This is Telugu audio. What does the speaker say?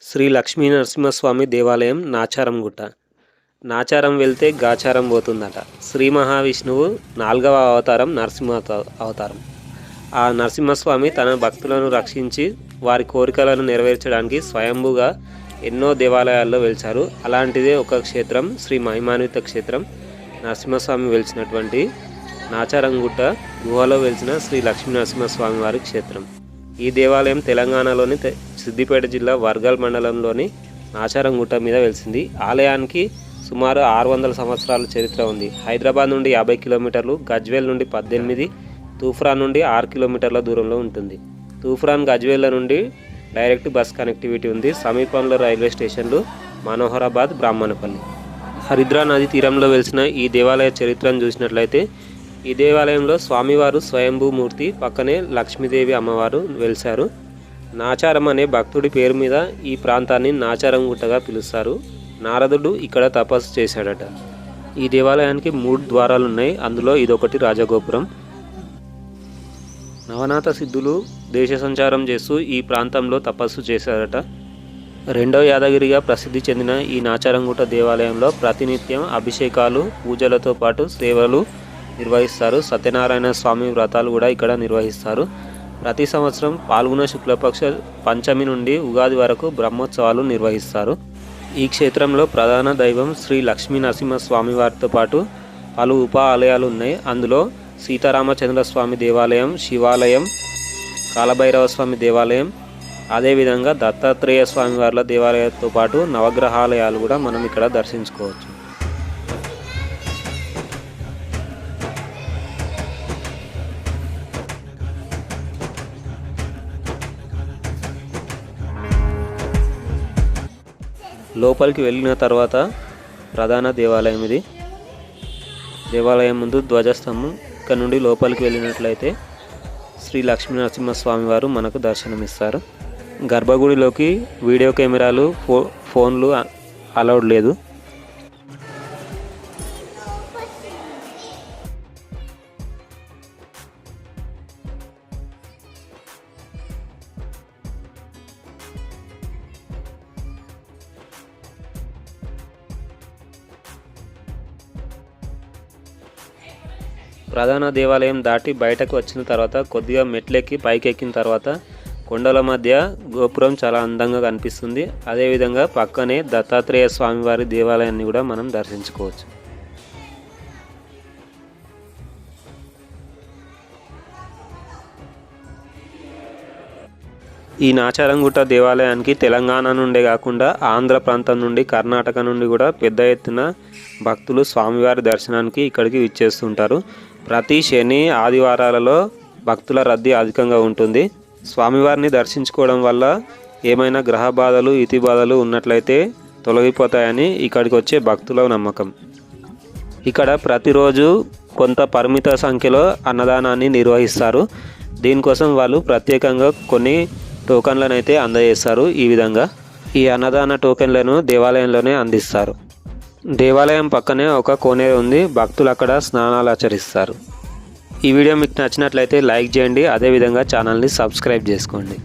శ్రీ లక్ష్మీ నరసింహస్వామి దేవాలయం నాచారంగుట్ట. నాచారం వెళ్తే గాచారం పోతుందట. శ్రీ మహావిష్ణువు 4వ అవతారం నరసింహ అవతారం. ఆ నరసింహస్వామి తన భక్తులను రక్షించి వారి కోరికలను నెరవేర్చడానికి స్వయంభుగా ఎన్నో దేవాలయాల్లో వెలిచారు. అలాంటిదే ఒక క్షేత్రం, శ్రీ మహిమాన్విత క్షేత్రం. నరసింహస్వామి వెలిచినటువంటి నాచారంగుట్ట గుహలో వెలిచిన శ్రీ లక్ష్మీ నరసింహస్వామి వారి క్షేత్రం. ఈ దేవాలయం తెలంగాణలోని సిద్దిపేట జిల్లా వర్గల్ మండలంలోని నాచారంగుట్ట మీద వెలిసింది. ఆలయానికి సుమారు 600 సంవత్సరాల చరిత్ర ఉంది. హైదరాబాద్ నుండి 50 కిలోమీటర్లు, గజ్వేల్ నుండి 18, తూఫ్రాన్ నుండి 6 కిలోమీటర్ల దూరంలో ఉంటుంది. తూఫ్రాన్, గజ్వేల్ నుండి డైరెక్ట్ బస్ కనెక్టివిటీ ఉంది. సమీపంలో రైల్వే స్టేషన్లు మనోహరాబాద్, బ్రాహ్మణపల్లి. హరిద్రా నది తీరంలో వెలిసిన ఈ దేవాలయ చరిత్రను చూసినట్లయితే ఈ దేవాలయంలో స్వామివారు స్వయంభూమూర్తి, పక్కనే లక్ష్మీదేవి అమ్మవారు వెలిశారు. నాచారం అనే భక్తుడి పేరు మీద ఈ ప్రాంతాన్ని నాచారంగుట్టగా పిలుస్తారు. నారదుడు ఇక్కడ తపస్సు చేశాడట. ఈ దేవాలయానికి 3 ద్వారాలు ఉన్నాయి. అందులో ఇదొకటి రాజగోపురం. నవనాథ సిద్ధులు దేశ సంచారం చేస్తూ ఈ ప్రాంతంలో తపస్సు చేశారట. 2వ యాదగిరిగా ప్రసిద్ధి చెందిన ఈ నాచారంగుట్ట దేవాలయంలో ప్రతినిత్యం అభిషేకాలు, పూజలతో పాటు సేవలు నిర్వహిస్తారు. సత్యనారాయణ స్వామి వ్రతాలు కూడా ఇక్కడ నిర్వహిస్తారు. ప్రతి సంవత్సరం పాల్గొన శుక్లపక్ష పంచమి నుండి ఉగాది వరకు బ్రహ్మోత్సవాలు నిర్వహిస్తారు. ఈ క్షేత్రంలో ప్రధాన దైవం శ్రీ లక్ష్మీ నరసింహస్వామి వారితో పాటు పలు ఉప ఆలయాలు ఉన్నాయి. అందులో సీతారామచంద్ర స్వామి దేవాలయం, శివాలయం, కాలభైరవ స్వామి దేవాలయం, అదేవిధంగా దత్తాత్రేయ స్వామి వార్ల దేవాలయంతో పాటు నవగ్రహాలయాలు కూడా మనం ఇక్కడ దర్శించుకోవచ్చు. లోపలికి వెళ్ళిన తర్వాత ప్రధాన దేవాలయం ఇది. దేవాలయం ముందు ధ్వజస్తంభం. ఇక్కడ నుండి లోపలికి వెళ్ళినట్లయితే శ్రీ లక్ష్మీ నరసింహస్వామి వారు మనకు దర్శనమిస్తారు. గర్భగుడిలోకి వీడియో కెమెరాలు, ఫోన్లు అలౌడ్ లేదు. ప్రధాన దేవాలయం దాటి బయటకు వచ్చిన తర్వాత కొద్దిగా మెట్లెక్కి పైకి ఎక్కిన తర్వాత కొండల మధ్య గోపురం చాలా అందంగా కనిపిస్తుంది. అదేవిధంగా పక్కనే దత్తాత్రేయ స్వామివారి దేవాలయాన్ని కూడా మనం దర్శించుకోవచ్చు. ఈ నాచారంగుట్ట దేవాలయానికి తెలంగాణ నుండే కాకుండా ఆంధ్ర ప్రాంతం నుండి, కర్ణాటక నుండి కూడా పెద్ద ఎత్తున భక్తులు స్వామివారి దర్శనానికి ఇక్కడికి విచ్చేస్తుంటారు. ప్రతి శని, ఆదివారాలలో భక్తుల రద్దీ అధికంగా ఉంటుంది. స్వామివారిని దర్శించుకోవడం వల్ల ఏమైనా గ్రహ బాధలు, ఇతి బాధలు ఉన్నట్లయితే తొలగిపోతాయని ఇక్కడికి వచ్చే భక్తుల నమ్మకం. ఇక్కడ ప్రతిరోజు కొంత పరిమిత సంఖ్యలో అన్నదానాన్ని నిర్వహిస్తారు. దీనికోసం వాళ్ళు ప్రత్యేకంగా కొన్ని టోకన్లను అయితే అందజేస్తారు. ఈ విధంగా ఈ అన్నదాన టోకెన్లను దేవాలయంలోనే అందిస్తారు. దేవాలయం పక్కనే ఒక కోనేరు ఉంది. భక్తులు అక్కడ స్నానాలు ఆచరిస్తారు. ఈ వీడియో మీకు నచ్చినట్లయితే లైక్ చేయండి. అదేవిధంగా ఛానల్ని సబ్స్క్రైబ్ చేసుకోండి.